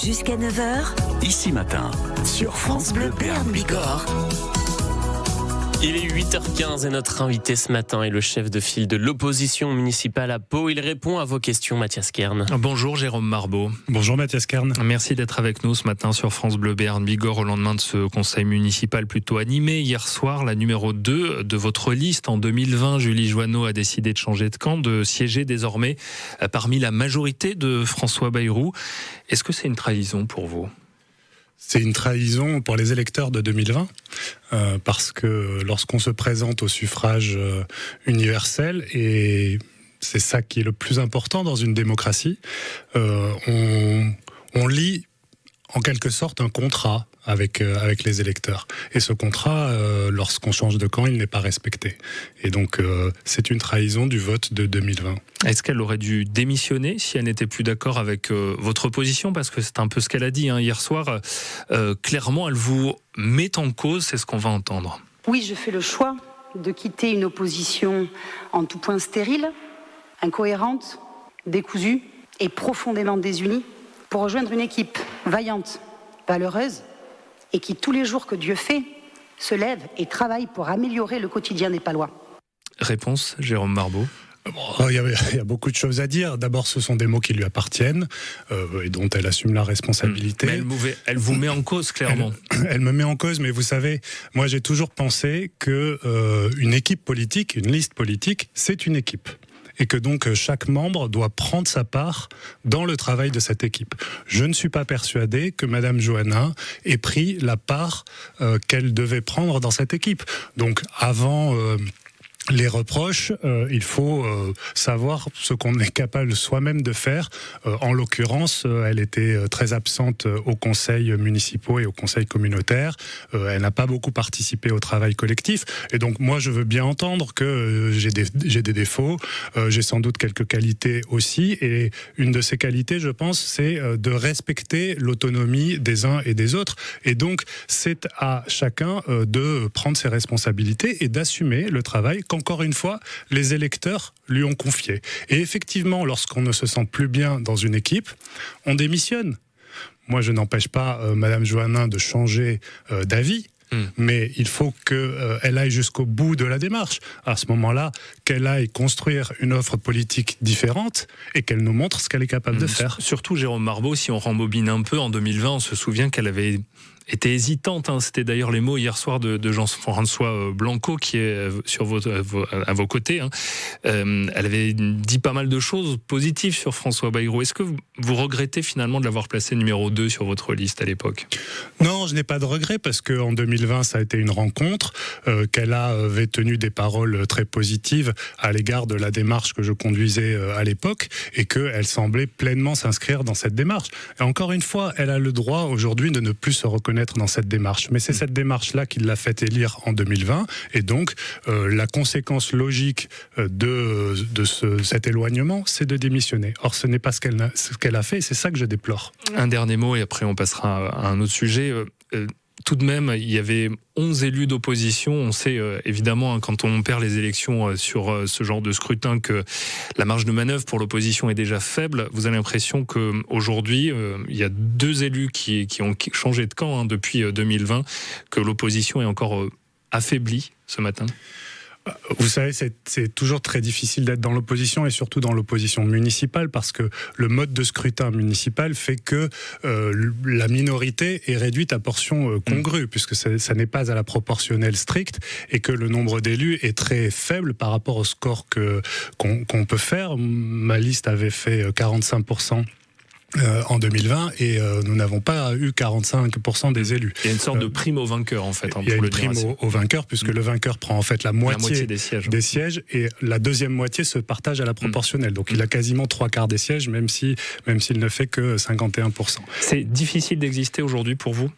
Jusqu'à 9h, Ici Matin, sur France Bleu Béarn Bigorre. Il est 8h15 et notre invité ce matin est le chef de file de l'opposition municipale à Pau. Il répond à vos questions, Mathias Kern. Bonjour Jérôme Marbeau. Bonjour Mathias Kern. Merci d'être avec nous ce matin sur France Bleu Béarn Bigorre au lendemain de ce conseil municipal plutôt animé. Hier soir, la numéro 2 de votre liste en 2020, Julie Joanneau, a décidé de changer de camp, de siéger désormais parmi la majorité de François Bayrou. Est-ce que c'est une trahison pour vous ? C'est une trahison pour les électeurs de 2020, parce que lorsqu'on se présente au suffrage universel, et c'est ça qui est le plus important dans une démocratie, on lit en quelque sorte un contrat avec les électeurs. Et ce contrat, lorsqu'on change de camp, il n'est pas respecté. Et donc, c'est une trahison du vote de 2020. Est-ce qu'elle aurait dû démissionner si elle n'était plus d'accord avec votre position ? Parce que c'est un peu ce qu'elle a dit hier soir. Clairement, elle vous met en cause, c'est ce qu'on va entendre. Oui, je fais le choix de quitter une opposition en tout point stérile, incohérente, décousue et profondément désunie pour rejoindre une équipe vaillante, valeureuse, et qui, tous les jours que Dieu fait, se lève et travaille pour améliorer le quotidien des Palois. Réponse, Jérôme Marbeau. Il y a beaucoup de choses à dire. D'abord, ce sont des mots qui lui appartiennent et dont elle assume la responsabilité. Mais elle vous met en cause, clairement. Elle me met en cause, mais vous savez, moi j'ai toujours pensé que une équipe politique, une liste politique, c'est une équipe. Et que donc chaque membre doit prendre sa part dans le travail de cette équipe. Je ne suis pas persuadé que Madame Johannin ait pris la part qu'elle devait prendre dans cette équipe. Donc avant les reproches, il faut savoir ce qu'on est capable soi-même de faire. En l'occurrence, elle était très absente aux conseils municipaux et aux conseils communautaires. Elle n'a pas beaucoup participé au travail collectif. Et donc, moi, je veux bien entendre que j'ai des défauts. J'ai sans doute quelques qualités aussi. Et une de ces qualités, je pense, c'est de respecter l'autonomie des uns et des autres. Et donc, c'est à chacun de prendre ses responsabilités et d'assumer le travail encore une fois, les électeurs lui ont confié. Et effectivement, lorsqu'on ne se sent plus bien dans une équipe, on démissionne. Moi, je n'empêche pas Madame Johannin de changer d'avis, mais il faut qu'elle aille jusqu'au bout de la démarche. À ce moment-là, qu'elle aille construire une offre politique différente et qu'elle nous montre ce qu'elle est capable de faire. Surtout, Jérôme Marbeau, si on rembobine un peu, en 2020, on se souvient qu'elle avait était hésitante, C'était d'ailleurs les mots hier soir de Jean-François Blanco qui est à vos côtés. Elle avait dit pas mal de choses positives sur François Bayrou. Est-ce que vous regrettez finalement de l'avoir placé numéro 2 sur votre liste à l'époque ? Non, je n'ai pas de regret parce qu'en 2020, ça a été une rencontre, qu'elle avait tenu des paroles très positives à l'égard de la démarche que je conduisais à l'époque et qu'elle semblait pleinement s'inscrire dans cette démarche. Et encore une fois, elle a le droit aujourd'hui de ne plus se reconnaître dans cette démarche. Mais c'est cette démarche-là qui l'a fait élire en 2020. Et donc, la conséquence logique de cet éloignement, c'est de démissionner. Or, ce n'est pas ce qu'elle a fait et c'est ça que je déplore. Un dernier mot et après on passera à un autre sujet. Tout de même, il y avait 11 élus d'opposition. On sait évidemment, quand on perd les élections sur ce genre de scrutin, que la marge de manœuvre pour l'opposition est déjà faible. Vous avez l'impression qu'aujourd'hui, il y a 2 élus qui ont changé de camp depuis 2020, que l'opposition est encore affaiblie ce matin ? Vous savez, c'est toujours très difficile d'être dans l'opposition et surtout dans l'opposition municipale parce que le mode de scrutin municipal fait que la minorité est réduite à portion congrue puisque ça n'est pas à la proportionnelle stricte et que le nombre d'élus est très faible par rapport au score qu'on peut faire. Ma liste avait fait 45%. En 2020 et nous n'avons pas eu 45% des élus. Il y a une sorte de prime au vainqueur en fait. Il y a une prime au vainqueur puisque le vainqueur prend en fait la moitié des sièges et la deuxième moitié se partage à la proportionnelle. Donc il a quasiment 3/4 des sièges même s'il ne fait que 51%. C'est difficile d'exister aujourd'hui pour vous ?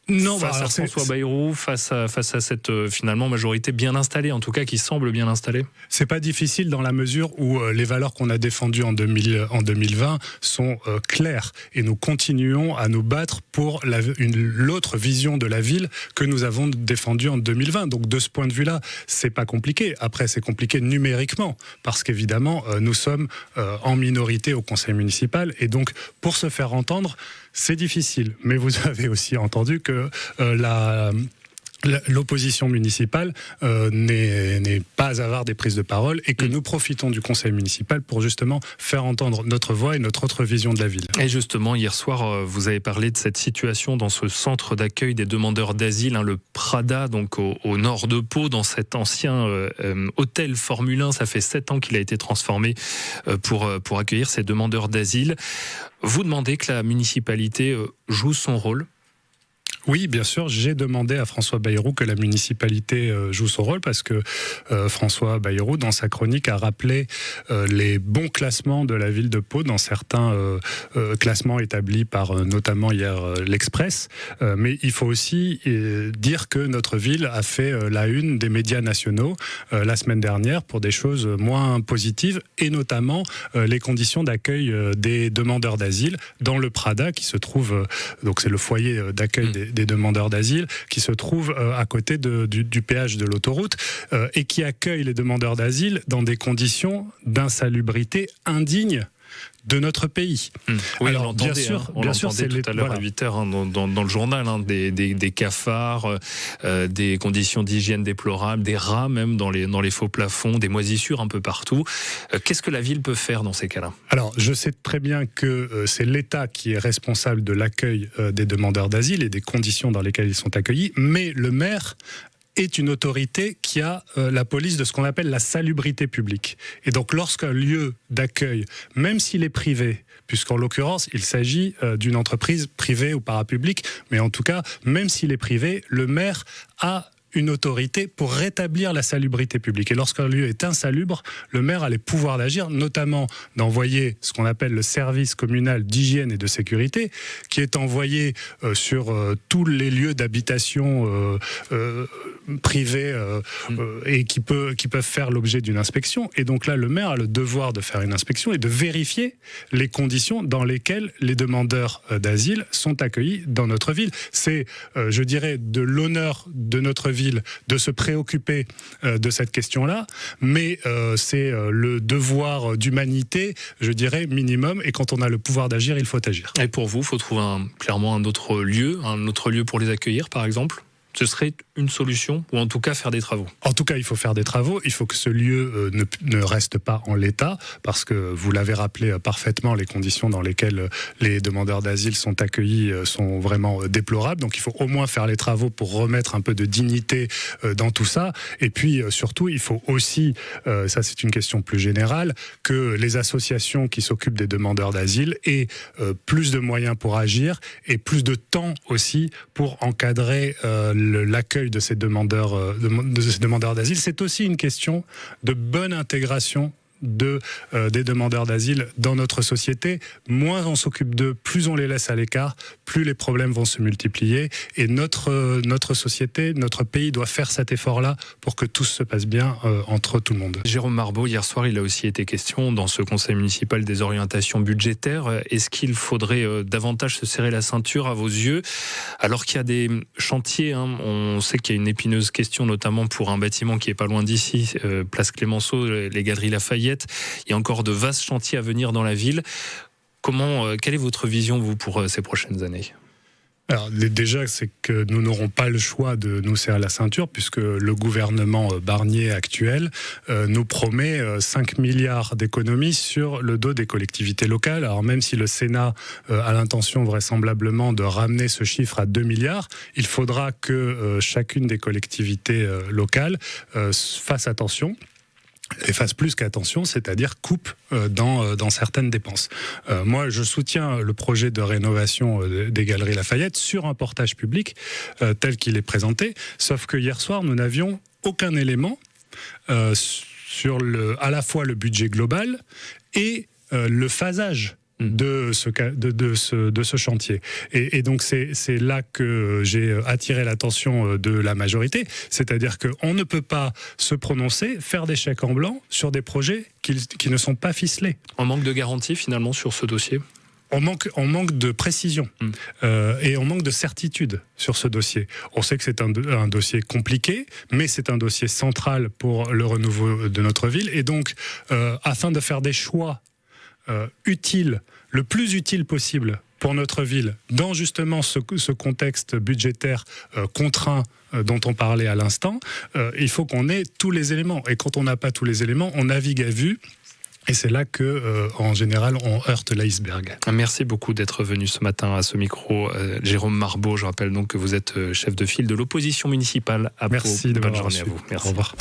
Non, face à François Bayrou, face à cette finalement majorité bien installée, en tout cas qui semble bien installée? C'est pas difficile dans la mesure où les valeurs qu'on a défendues en 2020 sont claires et nous continuons à nous battre pour l'autre vision de la ville que nous avons défendue en 2020. Donc de ce point de vue-là, c'est pas compliqué. Après, c'est compliqué numériquement parce qu'évidemment, nous sommes en minorité au conseil municipal et donc pour se faire entendre, c'est difficile. Mais vous avez aussi entendu que l'opposition municipale n'est pas avare des prises de parole et que nous profitons du conseil municipal pour justement faire entendre notre voix et notre autre vision de la ville. Et justement, hier soir, vous avez parlé de cette situation dans ce centre d'accueil des demandeurs d'asile, le Prada, donc au nord de Pau, dans cet ancien hôtel Formule 1. Ça fait 7 ans qu'il a été transformé pour accueillir ces demandeurs d'asile. Vous demandez que la municipalité joue son rôle? Oui, bien sûr, j'ai demandé à François Bayrou que la municipalité joue son rôle parce que François Bayrou, dans sa chronique, a rappelé les bons classements de la ville de Pau dans certains classements établis par notamment hier l'Express. Mais il faut aussi dire que notre ville a fait la une des médias nationaux la semaine dernière pour des choses moins positives et notamment les conditions d'accueil des demandeurs d'asile dans le Prada qui se trouve, donc c'est le foyer d'accueil des demandeurs d'asile qui se trouve à côté du péage de l'autoroute et qui accueille les demandeurs d'asile dans des conditions d'insalubrité indignes de notre pays. Oui, alors, bien sûr, c'est tout à l'heure à 8h dans le journal, des cafards, des conditions d'hygiène déplorables, des rats même dans les faux plafonds, des moisissures un peu partout. Qu'est-ce que la ville peut faire dans ces cas-là? Alors, je sais très bien que c'est l'État qui est responsable de l'accueil des demandeurs d'asile et des conditions dans lesquelles ils sont accueillis, mais le maire est une autorité qui a la police de ce qu'on appelle la salubrité publique. Et donc lorsqu'un lieu d'accueil, même s'il est privé, puisqu'en l'occurrence il s'agit d'une entreprise privée ou parapublique, mais en tout cas, même s'il est privé, le maire a une autorité pour rétablir la salubrité publique. Et lorsqu'un lieu est insalubre, le maire a les pouvoirs d'agir, notamment d'envoyer ce qu'on appelle le service communal d'hygiène et de sécurité, qui est envoyé sur tous les lieux d'habitation privés et qui peuvent faire l'objet d'une inspection. Et donc là, le maire a le devoir de faire une inspection et de vérifier les conditions dans lesquelles les demandeurs d'asile sont accueillis dans notre ville. C'est, je dirais, de l'honneur de notre ville de se préoccuper de cette question-là, mais c'est le devoir d'humanité, je dirais, minimum, et quand on a le pouvoir d'agir, il faut agir. Et pour vous, il faut trouver clairement un autre lieu pour les accueillir, par exemple? Ce serait une solution, ou en tout cas faire des travaux? En tout cas, il faut faire des travaux. Il faut que ce lieu ne reste pas en l'état, parce que vous l'avez rappelé parfaitement, les conditions dans lesquelles les demandeurs d'asile sont accueillis sont vraiment déplorables. Donc il faut au moins faire les travaux pour remettre un peu de dignité dans tout ça. Et puis surtout, il faut aussi, ça c'est une question plus générale, que les associations qui s'occupent des demandeurs d'asile aient plus de moyens pour agir et plus de temps aussi pour encadrer l'accueil de ces demandeurs d'asile. C'est aussi une question de bonne intégration des demandeurs d'asile dans notre société. Moins on s'occupe d'eux, plus on les laisse à l'écart, plus les problèmes vont se multiplier. Et notre société, notre pays doit faire cet effort-là pour que tout se passe bien entre tout le monde. Jérôme Marbeau, hier soir, il a aussi été question dans ce conseil municipal des orientations budgétaires. Est-ce qu'il faudrait davantage se serrer la ceinture à vos yeux, alors qu'il y a des chantiers, on sait qu'il y a une épineuse question, notamment pour un bâtiment qui est pas loin d'ici, place Clémenceau, les Galeries Lafayette. Il y a encore de vastes chantiers à venir dans la ville. Quelle est votre vision, vous, pour ces prochaines années ? Alors déjà, c'est que nous n'aurons pas le choix de nous serrer la ceinture puisque le gouvernement Barnier actuel nous promet 5 milliards d'économies sur le dos des collectivités locales. Alors même si le Sénat a l'intention vraisemblablement de ramener ce chiffre à 2 milliards, il faudra que chacune des collectivités locales fasse attention. Et fasse plus qu'attention, c'est-à-dire coupe dans certaines dépenses. Moi, je soutiens le projet de rénovation des Galeries Lafayette sur un portage public tel qu'il est présenté, sauf que hier soir, nous n'avions aucun élément sur à la fois le budget global et le phasage de ce chantier. Et donc c'est là que j'ai attiré l'attention de la majorité, c'est-à-dire qu'on ne peut pas se prononcer, faire des chèques en blanc sur des projets qui ne sont pas ficelés. On manque de garantie finalement sur ce dossier ? On manque de précision et on manque de certitude sur ce dossier. On sait que c'est un dossier compliqué, mais c'est un dossier central pour le renouveau de notre ville. Et donc, afin de faire des choix utiles, le plus utile possible pour notre ville, dans justement ce contexte budgétaire contraint dont on parlait à l'instant, il faut qu'on ait tous les éléments. Et quand on n'a pas tous les éléments, on navigue à vue. Et c'est là que, en général, on heurte l'iceberg. Merci beaucoup d'être venu ce matin à ce micro. Jérôme Marbeau, je rappelle donc que vous êtes chef de file de l'opposition municipale à Pau. Merci de m'avoir reçu. À vous. Merci. Au revoir.